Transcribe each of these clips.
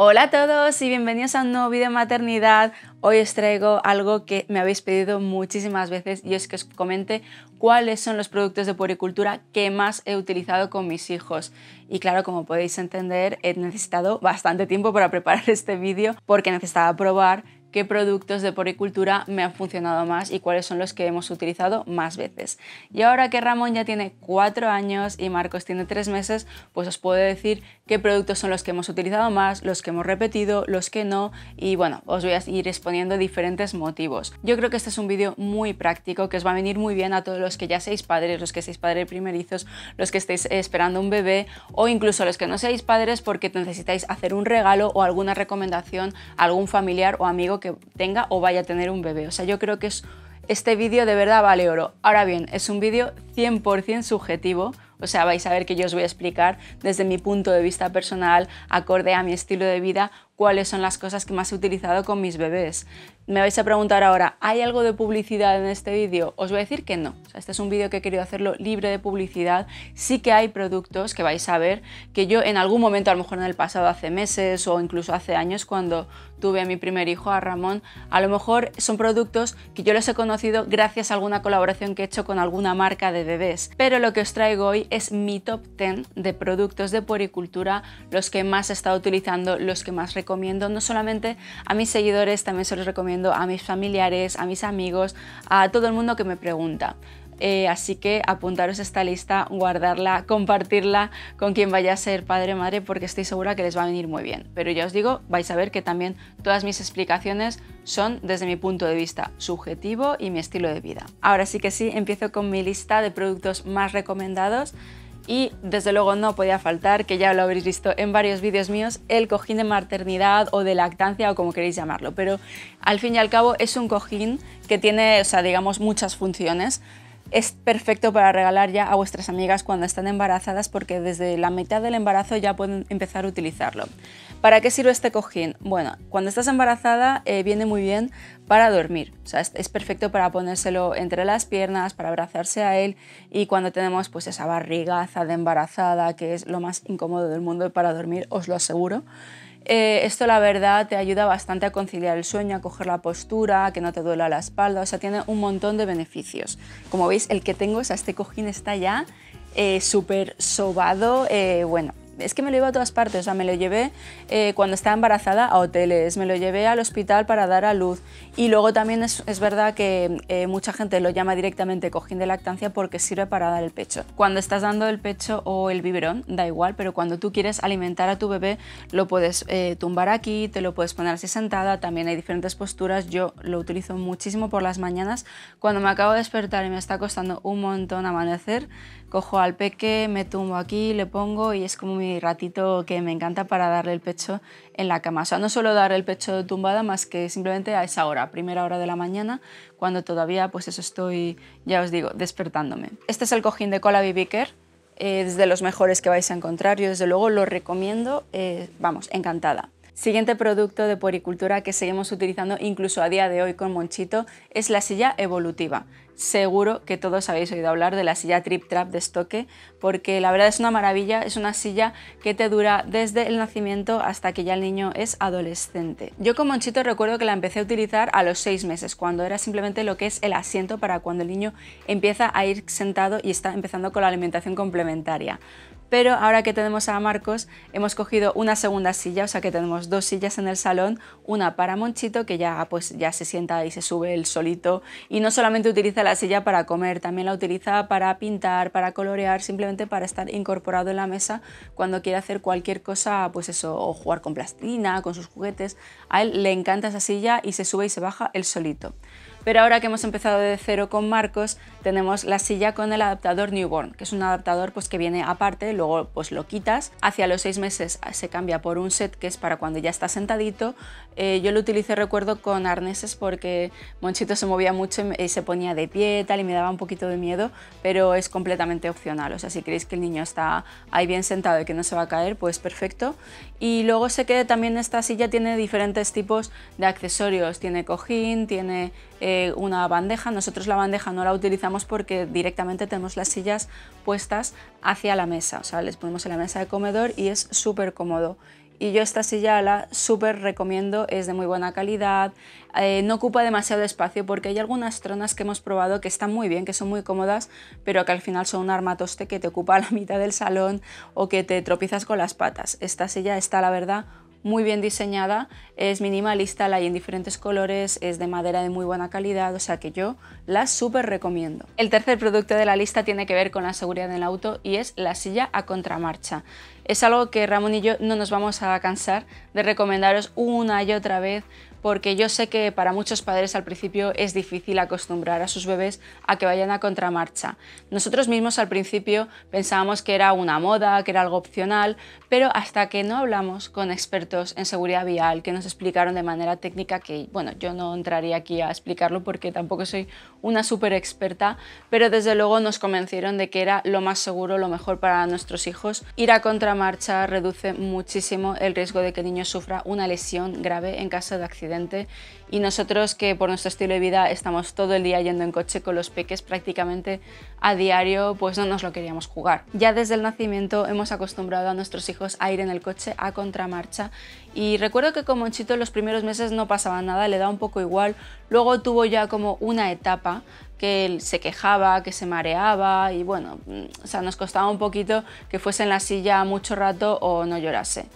Hola a todos y bienvenidos a un nuevo vídeo de maternidad. Hoy os traigo algo que me habéis pedido muchísimas veces y es que os comente cuáles son los productos de puericultura que más he utilizado con mis hijos. Y claro, como podéis entender, he necesitado bastante tiempo para preparar este vídeo porque necesitaba probar qué productos de puericultura me han funcionado más y cuáles son los que hemos utilizado más veces. Y ahora que Ramón ya tiene 4 años y Marcos tiene 3 meses, pues os puedo decir qué productos son los que hemos utilizado más, los que hemos repetido, los que no, y bueno, os voy a ir exponiendo diferentes motivos. Yo creo que este es un vídeo muy práctico que os va a venir muy bien a todos los que ya seáis padres, los que seáis padres primerizos, los que estéis esperando un bebé o incluso los que no seáis padres porque necesitáis hacer un regalo o alguna recomendación a algún familiar o amigo que tenga o vaya a tener un bebé. O sea, yo creo que este vídeo de verdad vale oro. Ahora bien, es un vídeo 100% subjetivo, o sea, vais a ver que yo os voy a explicar desde mi punto de vista personal, acorde a mi estilo de vida, cuáles son las cosas que más he utilizado con mis bebés. Me vais a preguntar ahora, ¿hay algo de publicidad en este vídeo? Os voy a decir que no. O sea, este es un vídeo que he querido hacerlo libre de publicidad. Sí que hay productos que vais a ver que yo en algún momento, a lo mejor en el pasado, hace meses o incluso hace años, cuando tuve a mi primer hijo, a Ramón, a lo mejor son productos que yo los he conocido gracias a alguna colaboración que he hecho con alguna marca de bebés. Pero lo que os traigo hoy es mi top 10 de productos de puericultura, los que más he estado utilizando, los que más recomiendo, no solamente a mis seguidores, también se los recomiendo a mis familiares, a mis amigos, a todo el mundo que me pregunta. Así que apuntaros esta lista, guardarla, compartirla con quien vaya a ser padre o madre porque estoy segura que les va a venir muy bien. Pero ya os digo, vais a ver que también todas mis explicaciones son desde mi punto de vista subjetivo y mi estilo de vida. Ahora sí que sí, empiezo con mi lista de productos más recomendados. Y desde luego no podía faltar, que ya lo habréis visto en varios vídeos míos, el cojín de maternidad o de lactancia o como queréis llamarlo. Pero al fin y al cabo es un cojín que tiene, o sea, digamos, muchas funciones. Es perfecto para regalar ya a vuestras amigas cuando están embarazadas porque desde la mitad del embarazo ya pueden empezar a utilizarlo. ¿Para qué sirve este cojín? Bueno, cuando estás embarazada viene muy bien para dormir. O sea, es perfecto para ponérselo entre las piernas, para abrazarse a él y cuando tenemos pues esa barrigaza de embarazada que es lo más incómodo del mundo para dormir, os lo aseguro. Esto la verdad te ayuda bastante a conciliar el sueño, a coger la postura, a que no te duela la espalda, o sea, tiene un montón de beneficios. Como veis, el que tengo, o sea, este cojín está ya súper sobado, bueno. Es que me lo llevo a todas partes, o sea, me lo llevé cuando estaba embarazada a hoteles, me lo llevé al hospital para dar a luz y luego también es verdad que mucha gente lo llama directamente cojín de lactancia porque sirve para dar el pecho. Cuando estás dando el pecho o el biberón, da igual, pero cuando tú quieres alimentar a tu bebé lo puedes tumbar aquí, te lo puedes poner así sentada, también hay diferentes posturas, yo lo utilizo muchísimo por las mañanas, cuando me acabo de despertar y me está costando un montón amanecer, cojo al peque, me tumbo aquí, le pongo y es como mi ratito que me encanta para darle el pecho en la cama. O sea, no suelo dar el pecho tumbada más que simplemente a esa hora, primera hora de la mañana, cuando todavía, pues eso estoy, ya os digo, despertándome. Este es el cojín de Cola Baby Care, es de los mejores que vais a encontrar, yo desde luego lo recomiendo, vamos, encantada. Siguiente producto de puericultura que seguimos utilizando incluso a día de hoy con Monchito es la silla evolutiva. Seguro que todos habéis oído hablar de la silla Trip Trap de Stokke porque la verdad es una maravilla, es una silla que te dura desde el nacimiento hasta que ya el niño es adolescente. Yo con Monchito recuerdo que la empecé a utilizar a los 6 meses, cuando era simplemente lo que es el asiento para cuando el niño empieza a ir sentado y está empezando con la alimentación complementaria. Pero ahora que tenemos a Marcos, hemos cogido una segunda silla, o sea que tenemos 2 sillas en el salón, una para Monchito, que ya se sienta y se sube él solito, y no solamente utiliza la silla para comer, también la utiliza para pintar, para colorear, simplemente para estar incorporado en la mesa cuando quiere hacer cualquier cosa, pues eso, o jugar con plastilina, con sus juguetes. A él le encanta esa silla y se sube y se baja él solito. Pero ahora que hemos empezado de cero con Marcos, tenemos la silla con el adaptador Newborn, que es un adaptador pues, que viene aparte, luego pues, lo quitas. Hacia los 6 meses se cambia por un set que es para cuando ya está sentadito. Yo lo utilicé, recuerdo, con arneses porque Monchito se movía mucho y se ponía de pie tal, y me daba un poquito de miedo, pero es completamente opcional. O sea, si queréis que el niño está ahí bien sentado y que no se va a caer, pues perfecto. Y luego sé que también esta silla tiene diferentes tipos de accesorios. Tiene cojín, tiene una bandeja. Nosotros la bandeja no la utilizamos porque directamente tenemos las sillas puestas hacia la mesa, o sea, les ponemos en la mesa de comedor y es súper cómodo. Y yo esta silla la súper recomiendo, es de muy buena calidad, no ocupa demasiado espacio porque hay algunas tronas que hemos probado que están muy bien, que son muy cómodas, pero que al final son un armatoste que te ocupa la mitad del salón o que te tropiezas con las patas. Esta silla está, la verdad, muy bien diseñada, es minimalista, la hay en diferentes colores, es de madera de muy buena calidad, o sea que yo la súper recomiendo. El tercer producto de la lista tiene que ver con la seguridad del auto y es la silla a contramarcha. Es algo que Ramón y yo no nos vamos a cansar de recomendaros una y otra vez, porque yo sé que para muchos padres al principio es difícil acostumbrar a sus bebés a que vayan a contramarcha. Nosotros mismos al principio pensábamos que era una moda, que era algo opcional, pero hasta que no hablamos con expertos en seguridad vial que nos explicaron de manera técnica, que bueno, yo no entraría aquí a explicarlo porque tampoco soy una súper experta, pero desde luego nos convencieron de que era lo más seguro, lo mejor para nuestros hijos. Ir a contramarcha reduce muchísimo el riesgo de que el niño sufra una lesión grave en caso de accidente. Y nosotros, que por nuestro estilo de vida estamos todo el día yendo en coche con los peques prácticamente a diario, pues no nos lo queríamos jugar. Ya desde el nacimiento hemos acostumbrado a nuestros hijos a ir en el coche a contramarcha y recuerdo que con Monchito en los primeros meses no pasaba nada, le daba un poco igual, luego tuvo ya como una etapa que él se quejaba, que se mareaba y bueno, o sea, nos costaba un poquito que fuese en la silla mucho rato o no llorase.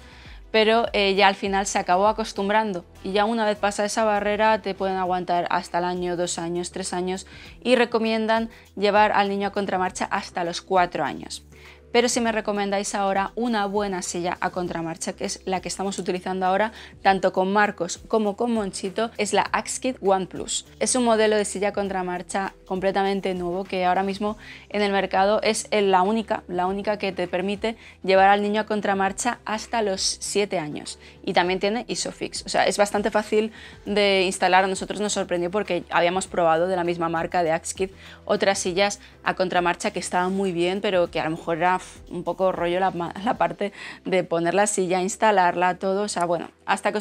Pero ya al final se acabó acostumbrando y ya una vez pasa esa barrera te pueden aguantar hasta el año, 2 años, 3 años y recomiendan llevar al niño a contramarcha hasta los 4 años. Pero si me recomendáis ahora una buena silla a contramarcha, que es la que estamos utilizando ahora, tanto con Marcos como con Monchito, es la Axkit One Plus. Es un modelo de silla a contramarcha completamente nuevo que ahora mismo en el mercado es la única que te permite llevar al niño a contramarcha hasta los 7 años. Y también tiene Isofix, o sea, es bastante fácil de instalar. A nosotros nos sorprendió porque habíamos probado de la misma marca de Axkit otras sillas a contramarcha que estaban muy bien, pero que a lo mejor era un poco rollo la parte de poner la silla, instalarla, todo, o sea, bueno, hasta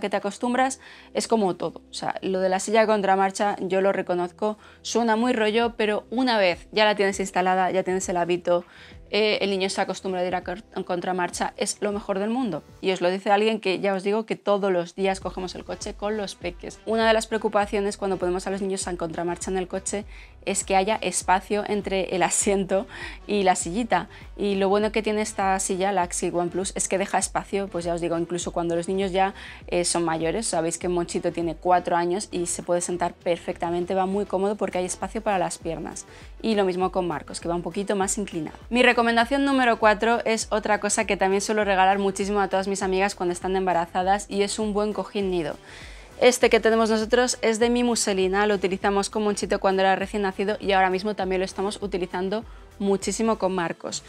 que te acostumbras es como todo, o sea, lo de la silla a contramarcha yo lo reconozco, suena muy rollo, pero una vez ya la tienes instalada, ya tienes el hábito, el niño se acostumbra a ir a contramarcha, es lo mejor del mundo. Y os lo dice alguien que ya os digo que todos los días cogemos el coche con los peques. Una de las preocupaciones cuando ponemos a los niños a contramarcha en el coche es que haya espacio entre el asiento y la sillita. Y lo bueno que tiene esta silla, la Axkit One Plus, es que deja espacio, pues ya os digo, incluso cuando los niños ya son mayores. Sabéis que Monchito tiene 4 años y se puede sentar perfectamente, va muy cómodo porque hay espacio para las piernas. Y lo mismo con Marcos, que va un poquito más inclinado. Mi recomendación número 4 es otra cosa que también suelo regalar muchísimo a todas mis amigas cuando están embarazadas y es un buen cojín nido. Este que tenemos nosotros es de mi muselina, lo utilizamos con Monchito cuando era recién nacido y ahora mismo también lo estamos utilizando muchísimo con Marcos.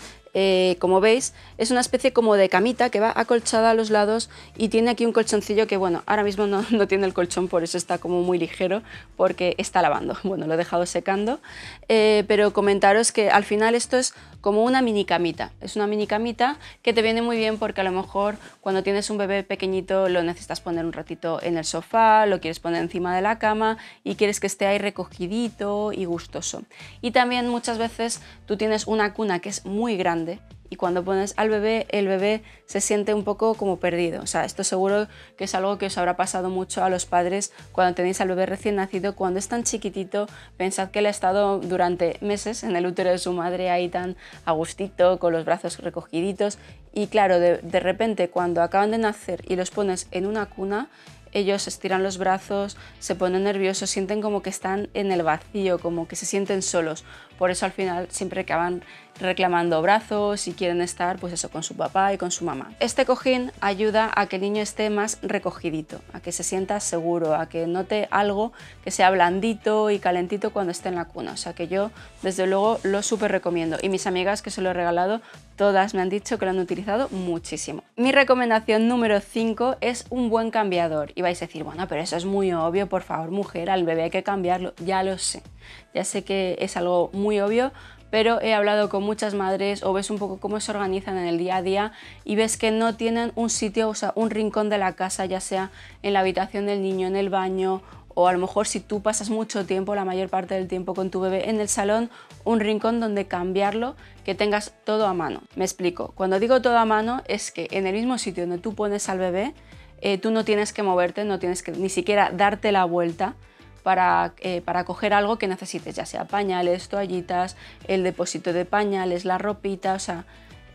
Como veis, es una especie como de camita que va acolchada a los lados y tiene aquí un colchoncillo que, bueno, ahora mismo no tiene el colchón, por eso está como muy ligero, porque está lavando. Bueno, lo he dejado secando, pero comentaros que al final esto es como una mini camita. Es una mini camita que te viene muy bien porque a lo mejor cuando tienes un bebé pequeñito lo necesitas poner un ratito en el sofá, lo quieres poner encima de la cama y quieres que esté ahí recogidito y gustoso. Y también muchas veces tú tienes una cuna que es muy grande y cuando pones al bebé, el bebé se siente un poco como perdido. O sea, esto seguro que es algo que os habrá pasado mucho a los padres cuando tenéis al bebé recién nacido. Cuando es tan chiquitito, pensad que él ha estado durante meses en el útero de su madre ahí tan a gustito, con los brazos recogiditos. Y claro, de repente cuando acaban de nacer y los pones en una cuna, ellos estiran los brazos, se ponen nerviosos, sienten como que están en el vacío, como que se sienten solos. Por eso al final siempre acaban reclamando brazos y quieren estar pues eso, con su papá y con su mamá. Este cojín ayuda a que el niño esté más recogidito, a que se sienta seguro, a que note algo que sea blandito y calentito cuando esté en la cuna. O sea que yo desde luego lo súper recomiendo y mis amigas que se lo he regalado todas me han dicho que lo han utilizado muchísimo. Mi recomendación número 5 es un buen cambiador. Y vais a decir, bueno, pero eso es muy obvio, por favor, mujer, al bebé hay que cambiarlo. Ya lo sé, ya sé que es algo muy obvio, pero he hablado con muchas madres o ves un poco cómo se organizan en el día a día y ves que no tienen un sitio, o sea, un rincón de la casa, ya sea en la habitación del niño, en el baño o a lo mejor si tú pasas mucho tiempo, la mayor parte del tiempo con tu bebé en el salón, un rincón donde cambiarlo, que tengas todo a mano. Me explico, cuando digo todo a mano es que en el mismo sitio donde tú pones al bebé, tú no tienes que moverte, no tienes que ni siquiera darte la vuelta para coger algo que necesites, ya sea pañales, toallitas, el depósito de pañales, la ropita, o sea,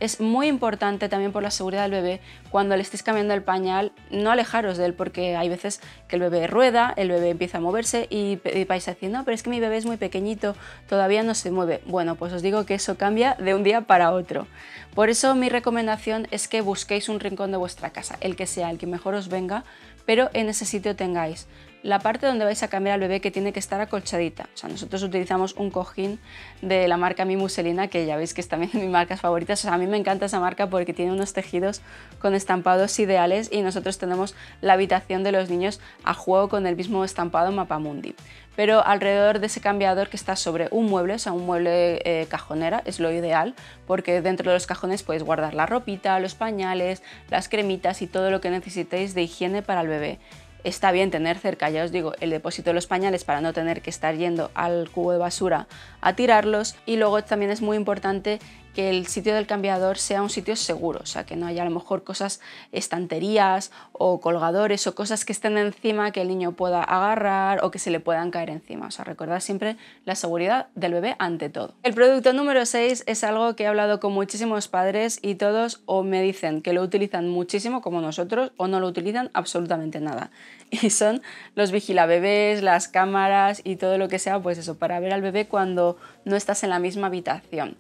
es muy importante también por la seguridad del bebé, cuando le estéis cambiando el pañal, no alejaros de él, porque hay veces que el bebé rueda, el bebé empieza a moverse y vais a decir, no, pero es que mi bebé es muy pequeñito, todavía no se mueve. Bueno, pues os digo que eso cambia de un día para otro. Por eso mi recomendación es que busquéis un rincón de vuestra casa, el que sea, el que mejor os venga, pero en ese sitio tengáis la parte donde vais a cambiar al bebé, que tiene que estar acolchadita. O sea, nosotros utilizamos un cojín de la marca Mi Muselina, que ya veis que es también de mis marcas favoritas. O sea, a mí me encanta esa marca porque tiene unos tejidos con estampados ideales y nosotros tenemos la habitación de los niños a juego con el mismo estampado Mapamundi. Pero alrededor de ese cambiador, que está sobre un mueble, o sea, un mueble cajonera, es lo ideal, porque dentro de los cajones podéis guardar la ropita, los pañales, las cremitas y todo lo que necesitéis de higiene para el bebé. Está bien tener cerca, ya os digo, el depósito de los pañales para no tener que estar yendo al cubo de basura a tirarlos, y luego también es muy importante que el sitio del cambiador sea un sitio seguro, o sea, que no haya a lo mejor cosas, estanterías o colgadores o cosas que estén encima que el niño pueda agarrar o que se le puedan caer encima. O sea, recordad siempre la seguridad del bebé ante todo. El producto número 6 es algo que he hablado con muchísimos padres y todos o me dicen que lo utilizan muchísimo como nosotros o no lo utilizan absolutamente nada. Y son los vigilabebés, las cámaras y todo lo que sea, pues eso, para ver al bebé cuando no estás en la misma habitación.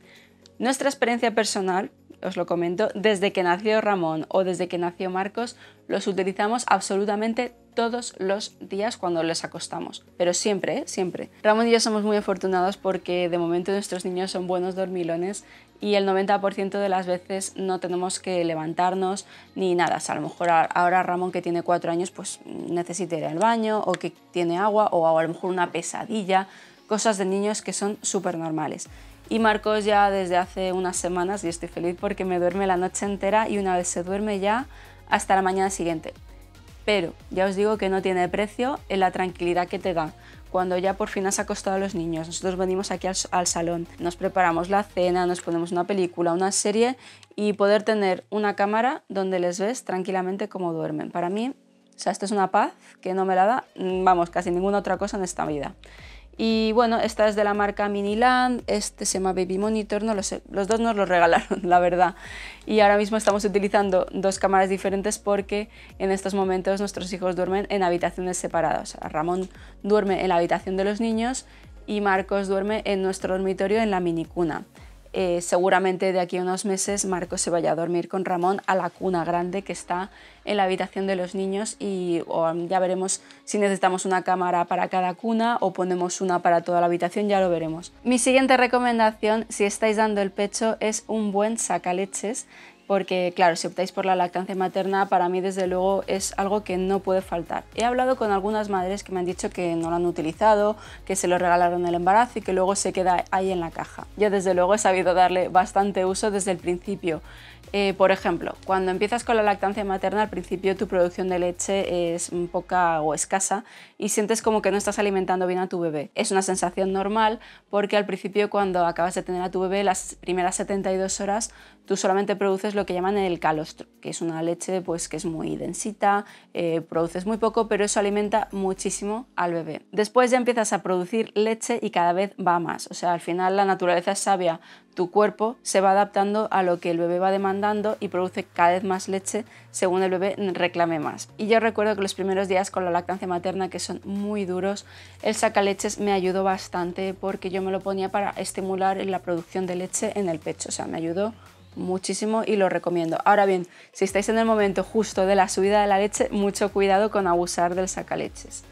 Nuestra experiencia personal, os lo comento, desde que nació Ramón o desde que nació Marcos, los utilizamos absolutamente todos los días cuando les acostamos, pero siempre, ¿eh? Siempre. Ramón y yo somos muy afortunados porque de momento nuestros niños son buenos dormilones y el 90% de las veces no tenemos que levantarnos ni nada. O sea, a lo mejor ahora Ramón, que tiene 4 años, pues necesita ir al baño o que tiene agua o a lo mejor una pesadilla, cosas de niños que son súper normales. Y Marcos ya desde hace unas semanas, y estoy feliz porque me duerme la noche entera y una vez se duerme ya hasta la mañana siguiente. Pero ya os digo que no tiene precio en la tranquilidad que te da. Cuando ya por fin has acostado a los niños, nosotros venimos aquí al salón, nos preparamos la cena, nos ponemos una película, una serie y poder tener una cámara donde les ves tranquilamente cómo duermen. Para mí, o sea, esto es una paz que no me la da, vamos, casi ninguna otra cosa en esta vida. Y bueno, esta es de la marca Miniland, este se llama Baby Monitor, no lo sé, los dos nos los regalaron, la verdad. Y ahora mismo estamos utilizando dos cámaras diferentes porque en estos momentos nuestros hijos duermen en habitaciones separadas. O sea, Ramón duerme en la habitación de los niños y Marcos duerme en nuestro dormitorio en la minicuna. Seguramente de aquí a unos meses Marcos se vaya a dormir con Ramón a la cuna grande que está en la habitación de los niños y ya veremos si necesitamos una cámara para cada cuna o ponemos una para toda la habitación, ya lo veremos. Mi siguiente recomendación, si estáis dando el pecho, es un buen sacaleches, porque claro, si optáis por la lactancia materna, para mí desde luego es algo que no puede faltar. He hablado con algunas madres que me han dicho que no lo han utilizado, que se lo regalaron en el embarazo y que luego se queda ahí en la caja. Yo desde luego he sabido darle bastante uso desde el principio. Por ejemplo, cuando empiezas con la lactancia materna, al principio tu producción de leche es poca o escasa y sientes como que no estás alimentando bien a tu bebé. Es una sensación normal porque al principio, cuando acabas de tener a tu bebé, las primeras 72 horas tú solamente produces lo que llaman el calostro, que es una leche pues, que es muy densita, produces muy poco, pero eso alimenta muchísimo al bebé. Después ya empiezas a producir leche y cada vez va más. O sea, al final la naturaleza es sabia, tu cuerpo se va adaptando a lo que el bebé va demandando y produce cada vez más leche según el bebé reclame más. Y yo recuerdo que los primeros días con la lactancia materna, que son muy duros, el sacaleches me ayudó bastante porque yo me lo ponía para estimular la producción de leche en el pecho. O sea, me ayudó muchísimo y lo recomiendo. Ahora bien, si estáis en el momento justo de la subida de la leche, mucho cuidado con abusar del sacaleches.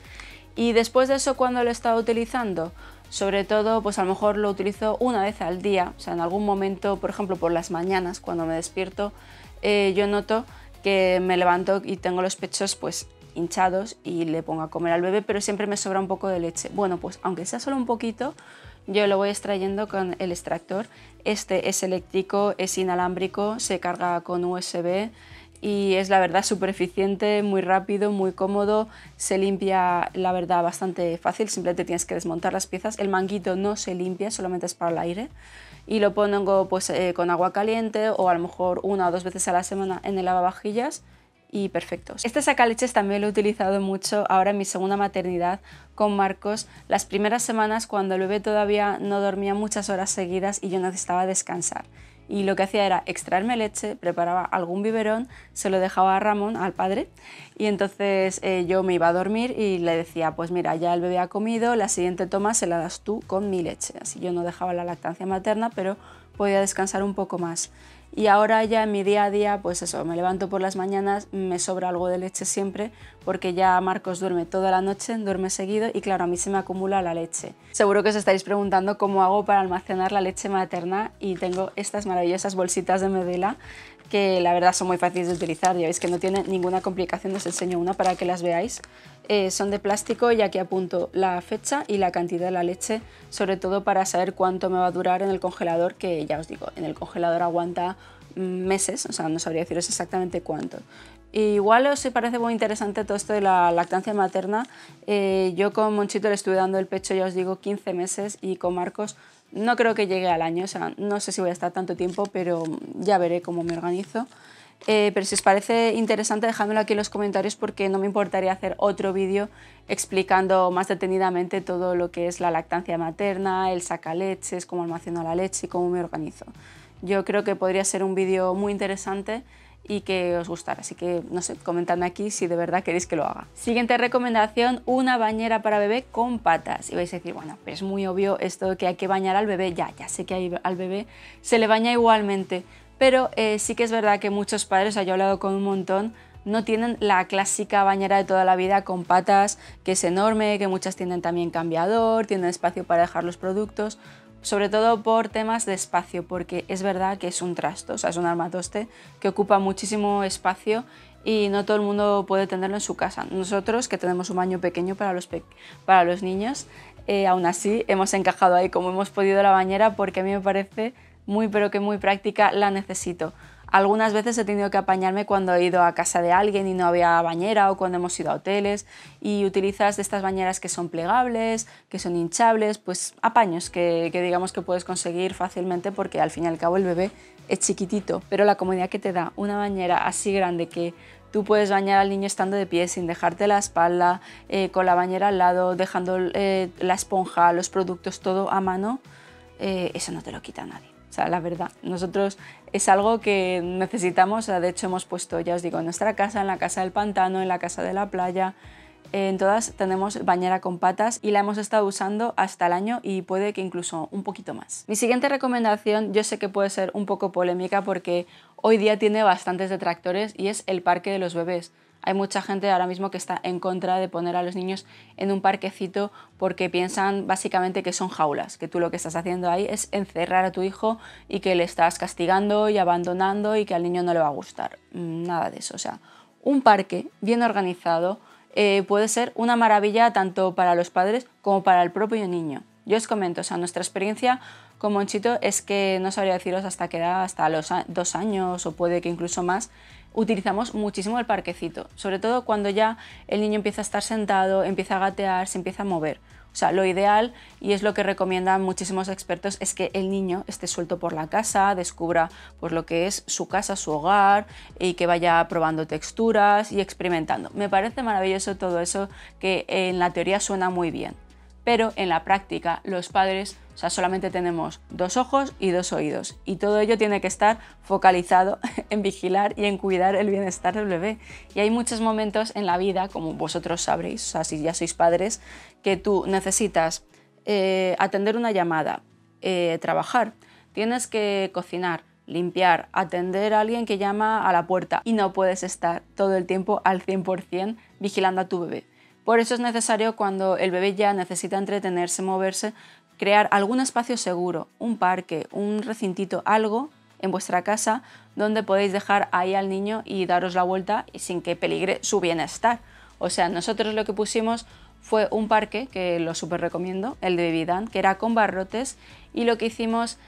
Y después de eso, ¿cuándo lo he estado utilizando? Sobre todo, pues a lo mejor lo utilizo una vez al día, o sea, en algún momento, por ejemplo, por las mañanas, cuando me despierto, yo noto que me levanto y tengo los pechos pues hinchados y le pongo a comer al bebé, pero siempre me sobra un poco de leche. Bueno, pues aunque sea solo un poquito, yo lo voy extrayendo con el extractor. Este es eléctrico, es inalámbrico, se carga con USB y es la verdad súper eficiente, muy rápido, muy cómodo, se limpia la verdad bastante fácil, simplemente tienes que desmontar las piezas, el manguito no se limpia, solamente es para el aire y lo pongo pues, con agua caliente o a lo mejor 1 o 2 veces a la semana en el lavavajillas y perfecto. Este sacaleches también lo he utilizado mucho ahora en mi segunda maternidad con Marcos, las primeras semanas cuando el bebé todavía no dormía muchas horas seguidas y yo necesitaba descansar. Y lo que hacía era extraerme leche, preparaba algún biberón, se lo dejaba a Ramón, al padre, y entonces yo me iba a dormir y le decía, pues mira, ya el bebé ha comido, la siguiente toma se la das tú con mi leche. Así yo no dejaba la lactancia materna, pero podía descansar un poco más. Y ahora ya en mi día a día, pues eso, me levanto por las mañanas, me sobra algo de leche siempre, porque ya Marcos duerme toda la noche, duerme seguido y claro, a mí se me acumula la leche. Seguro que os estáis preguntando cómo hago para almacenar la leche materna y tengo estas maravillosas bolsitas de Medela que la verdad son muy fáciles de utilizar, ya veis que no tiene ninguna complicación, os enseño una para que las veáis. Son de plástico y aquí apunto la fecha y la cantidad de la leche, sobre todo para saber cuánto me va a durar en el congelador, que ya os digo, en el congelador aguanta meses, o sea, no sabría deciros exactamente cuánto. Igual os parece muy interesante todo esto de la lactancia materna. Yo con Monchito le estuve dando el pecho, ya os digo, 15 meses y con Marcos no creo que llegue al año, o sea, no sé si voy a estar tanto tiempo, pero ya veré cómo me organizo. Pero si os parece interesante, dejadmelo aquí en los comentarios porque no me importaría hacer otro vídeo explicando más detenidamente todo lo que es la lactancia materna, el sacaleches, cómo almaceno la leche y cómo me organizo. Yo creo que podría ser un vídeo muy interesante y que os gustara, así que no sé, comentadme aquí si de verdad queréis que lo haga. Siguiente recomendación, una bañera para bebé con patas. Y vais a decir, bueno, pues es muy obvio esto de que hay que bañar al bebé, ya sé que al bebé se le baña igualmente, pero sí que es verdad que muchos padres, o sea, yo he hablado con un montón, no tienen la clásica bañera de toda la vida con patas, que es enorme, que muchas tienen también cambiador, tienen espacio para dejar los productos, sobre todo por temas de espacio, porque es verdad que es un trasto, o sea, es un armatoste que ocupa muchísimo espacio y no todo el mundo puede tenerlo en su casa. Nosotros, que tenemos un baño pequeño para los niños, aún así hemos encajado ahí como hemos podido la bañera porque a mí me parece muy pero que muy práctica, la necesito. Algunas veces he tenido que apañarme cuando he ido a casa de alguien y no había bañera o cuando hemos ido a hoteles y utilizas de estas bañeras que son plegables, que son hinchables, pues apaños que digamos que puedes conseguir fácilmente porque al fin y al cabo el bebé es chiquitito, pero la comodidad que te da una bañera así grande que tú puedes bañar al niño estando de pie sin dejarte la espalda, con la bañera al lado, dejando la esponja, los productos todo a mano, eso no te lo quita nadie. O sea, la verdad, nosotros es algo que necesitamos, o sea, de hecho hemos puesto, ya os digo, en nuestra casa, en la casa del pantano, en la casa de la playa, en todas tenemos bañera con patas y la hemos estado usando hasta el año y puede que incluso un poquito más. Mi siguiente recomendación, yo sé que puede ser un poco polémica porque hoy día tiene bastantes detractores y es el parque de los bebés. Hay mucha gente ahora mismo que está en contra de poner a los niños en un parquecito porque piensan básicamente que son jaulas, que tú lo que estás haciendo ahí es encerrar a tu hijo y que le estás castigando y abandonando y que al niño no le va a gustar. Nada de eso. O sea, un parque bien organizado puede ser una maravilla tanto para los padres como para el propio niño. Yo os comento, o sea, nuestra experiencia con Monchito es que no sabría deciros hasta qué edad, hasta los 2 años o puede que incluso más, utilizamos muchísimo el parquecito, sobre todo cuando ya el niño empieza a estar sentado, empieza a gatear, se empieza a mover. O sea, lo ideal, y es lo que recomiendan muchísimos expertos, es que el niño esté suelto por la casa, descubra pues, lo que es su casa, su hogar, y que vaya probando texturas y experimentando. Me parece maravilloso todo eso que en la teoría suena muy bien, pero en la práctica los padres, o sea, solamente tenemos 2 ojos y 2 oídos y todo ello tiene que estar focalizado en vigilar y en cuidar el bienestar del bebé. Y hay muchos momentos en la vida, como vosotros sabréis, o sea, si ya sois padres, que tú necesitas atender una llamada, trabajar, tienes que cocinar, limpiar, atender a alguien que llama a la puerta y no puedes estar todo el tiempo al 100% vigilando a tu bebé. Por eso es necesario cuando el bebé ya necesita entretenerse, moverse, crear algún espacio seguro, un parque, un recintito, algo en vuestra casa donde podéis dejar ahí al niño y daros la vuelta sin que peligre su bienestar. O sea, nosotros lo que pusimos fue un parque, que lo súper recomiendo, el de Baby Dan, que era con barrotes y lo que hicimos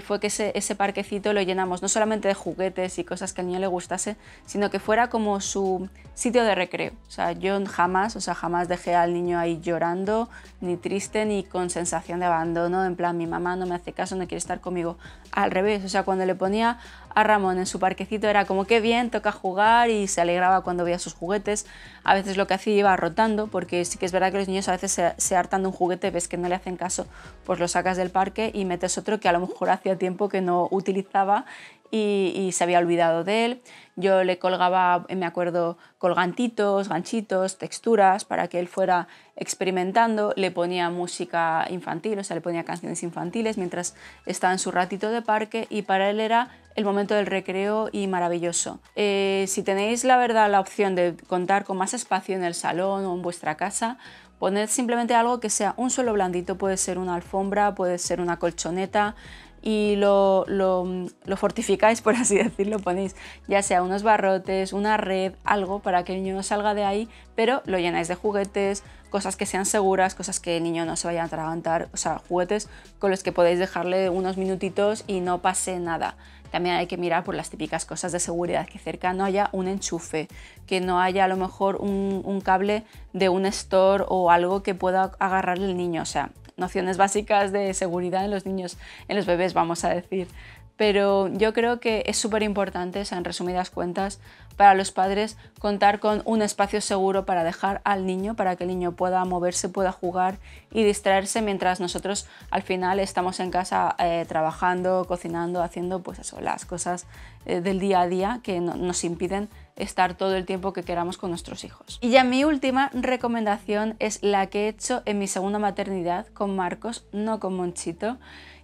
fue que ese parquecito lo llenamos no solamente de juguetes y cosas que al niño le gustase, sino que fuera como su sitio de recreo. O sea, yo jamás dejé al niño ahí llorando, ni triste, ni con sensación de abandono, en plan mi mamá no me hace caso, no quiere estar conmigo. Al revés, o sea, cuando le ponía a Ramón en su parquecito era como qué bien, toca jugar, y se alegraba cuando veía sus juguetes. A veces lo que hacía iba rotando, porque sí que es verdad que los niños a veces se hartan de un juguete, ves que no le hacen caso, pues lo sacas del parque y metes otro que a lo mejor hacía tiempo que no utilizaba y se había olvidado de él. Yo le colgaba, me acuerdo, colgantitos, ganchitos, texturas para que él fuera experimentando. Le ponía música infantil, o sea, le ponía canciones infantiles mientras estaba en su ratito de parque, y para él era el momento del recreo y maravilloso. Si tenéis la verdad la opción de contar con más espacio en el salón o en vuestra casa, poned simplemente algo que sea un suelo blandito, puede ser una alfombra, puede ser una colchoneta, y lo fortificáis, por así decirlo, ponéis ya sea unos barrotes, una red, algo para que el niño no salga de ahí, pero lo llenáis de juguetes, cosas que sean seguras, cosas que el niño no se vaya a atragantar, o sea, juguetes con los que podéis dejarle unos minutitos y no pase nada. También hay que mirar por las típicas cosas de seguridad, que cerca no haya un enchufe, que no haya a lo mejor un cable de un store o algo que pueda agarrar el niño, o sea, nociones básicas de seguridad en los niños, en los bebés, vamos a decir. Pero yo creo que es súper importante, o sea, en resumidas cuentas, para los padres contar con un espacio seguro para dejar al niño, para que el niño pueda moverse, pueda jugar y distraerse mientras nosotros al final estamos en casa trabajando, cocinando, haciendo pues eso, las cosas del día a día que nos impiden estar todo el tiempo que queramos con nuestros hijos. Y ya mi última recomendación es la que he hecho en mi segunda maternidad con Marcos, no con Monchito,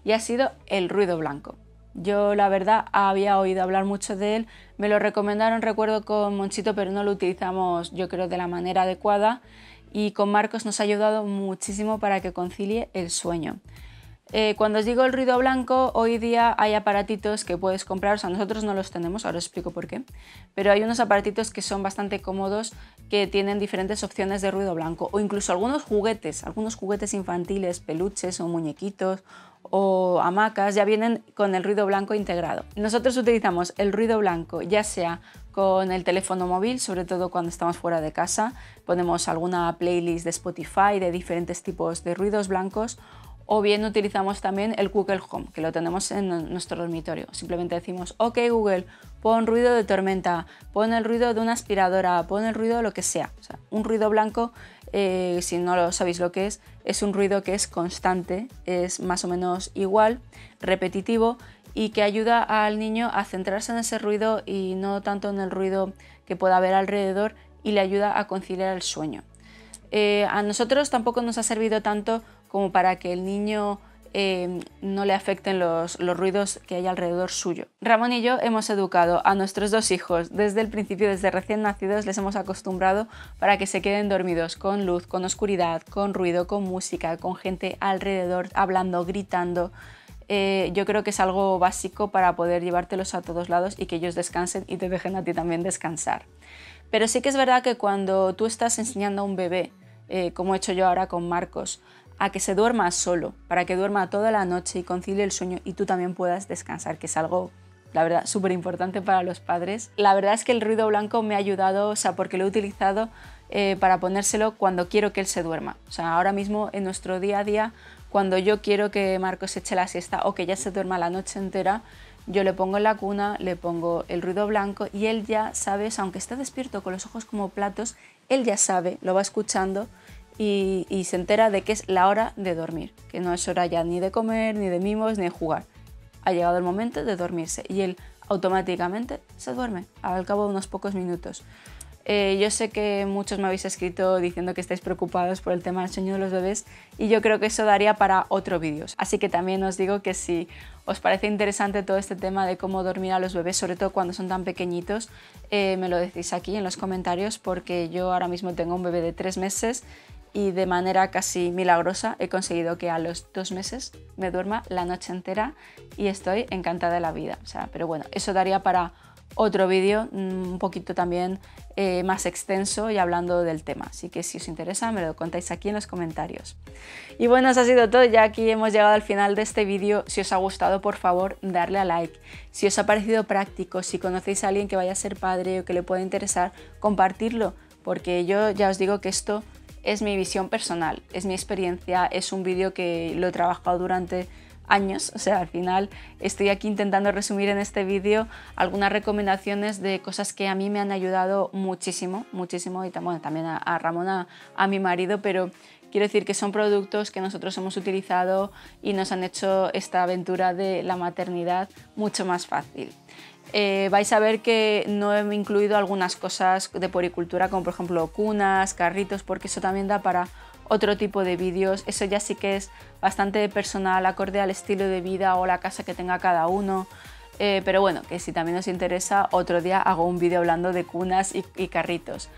y ha sido el ruido blanco. Yo la verdad había oído hablar mucho de él, me lo recomendaron, recuerdo, con Monchito, pero no lo utilizamos yo creo de la manera adecuada, y con Marcos nos ha ayudado muchísimo para que concilie el sueño. Cuando os digo el ruido blanco, hoy día hay aparatitos que puedes comprar, o sea, nosotros no los tenemos, ahora os explico por qué, pero hay unos aparatitos que son bastante cómodos, que tienen diferentes opciones de ruido blanco, o incluso algunos juguetes infantiles, peluches o muñequitos o hamacas ya vienen con el ruido blanco integrado. Nosotros utilizamos el ruido blanco ya sea con el teléfono móvil, sobre todo cuando estamos fuera de casa, ponemos alguna playlist de Spotify de diferentes tipos de ruidos blancos, o bien utilizamos también el Google Home, que lo tenemos en nuestro dormitorio. Simplemente decimos, ok Google, pon ruido de tormenta, pon el ruido de una aspiradora, pon el ruido de lo que sea. O sea, un ruido blanco, si no lo sabéis lo que es un ruido que es constante, es más o menos igual, repetitivo, y que ayuda al niño a centrarse en ese ruido y no tanto en el ruido que pueda haber alrededor, y le ayuda a conciliar el sueño. A nosotros tampoco nos ha servido tanto como para que el niño no le afecten los ruidos que hay alrededor suyo. Ramón y yo hemos educado a nuestros dos hijos desde el principio, desde recién nacidos, les hemos acostumbrado para que se queden dormidos con luz, con oscuridad, con ruido, con música, con gente alrededor, hablando, gritando. Yo creo que es algo básico para poder llevártelos a todos lados y que ellos descansen y te dejen a ti también descansar. Pero sí que es verdad que cuando tú estás enseñando a un bebé, como he hecho yo ahora con Marcos, a que se duerma solo, para que duerma toda la noche y concilie el sueño y tú también puedas descansar, que es algo, la verdad, súper importante para los padres. La verdad es que el ruido blanco me ha ayudado, o sea, porque lo he utilizado para ponérselo cuando quiero que él se duerma. O sea, ahora mismo en nuestro día a día, cuando yo quiero que Marcos eche la siesta o que ya se duerma la noche entera, yo le pongo en la cuna, le pongo el ruido blanco y él ya sabe, aunque esté despierto con los ojos como platos, él ya sabe, lo va escuchando y se entera de que es la hora de dormir, que no es hora ya ni de comer, ni de mimos, ni de jugar. Ha llegado el momento de dormirse y él automáticamente se duerme al cabo de unos pocos minutos. Yo sé que muchos me habéis escrito diciendo que estáis preocupados por el tema del sueño de los bebés y yo creo que eso daría para otro vídeo. Así que también os digo que si os parece interesante todo este tema de cómo dormir a los bebés, sobre todo cuando son tan pequeñitos, me lo decís aquí en los comentarios, porque yo ahora mismo tengo un bebé de 3 meses y de manera casi milagrosa he conseguido que a los 2 meses me duerma la noche entera y estoy encantada de la vida. O sea, pero bueno, eso daría para otro vídeo un poquito también más extenso y hablando del tema. Así que si os interesa me lo contáis aquí en los comentarios. Y bueno, eso ha sido todo. Ya aquí hemos llegado al final de este vídeo. Si os ha gustado, por favor, darle a like. Si os ha parecido práctico, si conocéis a alguien que vaya a ser padre o que le pueda interesar, compartirlo. Porque yo ya os digo que esto es mi visión personal, es mi experiencia, es un vídeo que lo he trabajado durante años, o sea, al final estoy aquí intentando resumir en este vídeo algunas recomendaciones de cosas que a mí me han ayudado muchísimo, muchísimo, y bueno, también a Ramón, a mi marido, pero quiero decir que son productos que nosotros hemos utilizado y nos han hecho esta aventura de la maternidad mucho más fácil. Vais a ver que no he incluido algunas cosas de puericultura, como por ejemplo cunas, carritos, porque eso también da para otro tipo de vídeos. Eso ya sí que es bastante personal, acorde al estilo de vida o la casa que tenga cada uno. Pero bueno, que si también os interesa, otro día hago un vídeo hablando de cunas y carritos.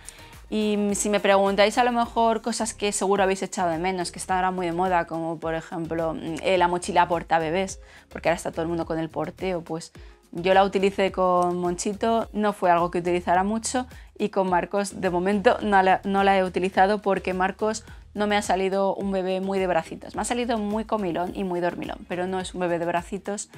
Y si me preguntáis a lo mejor cosas que seguro habéis echado de menos, que están ahora muy de moda, como por ejemplo la mochila porta bebés, porque ahora está todo el mundo con el porteo, pues yo la utilicé con Monchito, no fue algo que utilizara mucho, y con Marcos de momento no la he utilizado porque Marcos no me ha salido un bebé muy de bracitos. Me ha salido muy comilón y muy dormilón, pero no es un bebé de bracitos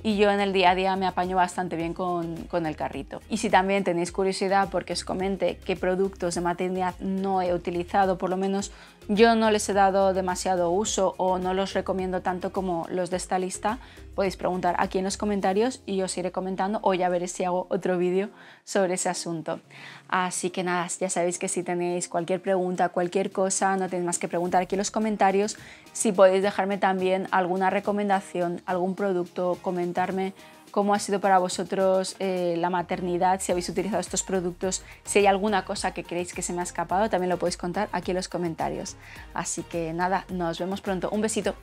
y yo en el día a día me apaño bastante bien con el carrito. Y si también tenéis curiosidad porque os comente qué productos de maternidad no he utilizado, por lo menos yo no les he dado demasiado uso o no los recomiendo tanto como los de esta lista, podéis preguntar aquí en los comentarios y os iré comentando, o ya veré si hago otro vídeo sobre ese asunto. Así que nada, ya sabéis que si tenéis cualquier pregunta, cualquier cosa, no tenéis más que preguntar aquí en los comentarios. Si podéis dejarme también alguna recomendación, algún producto, comentarme cómo ha sido para vosotros la maternidad, si habéis utilizado estos productos, si hay alguna cosa que creéis que se me ha escapado, también lo podéis contar aquí en los comentarios. Así que nada, nos vemos pronto. Un besito.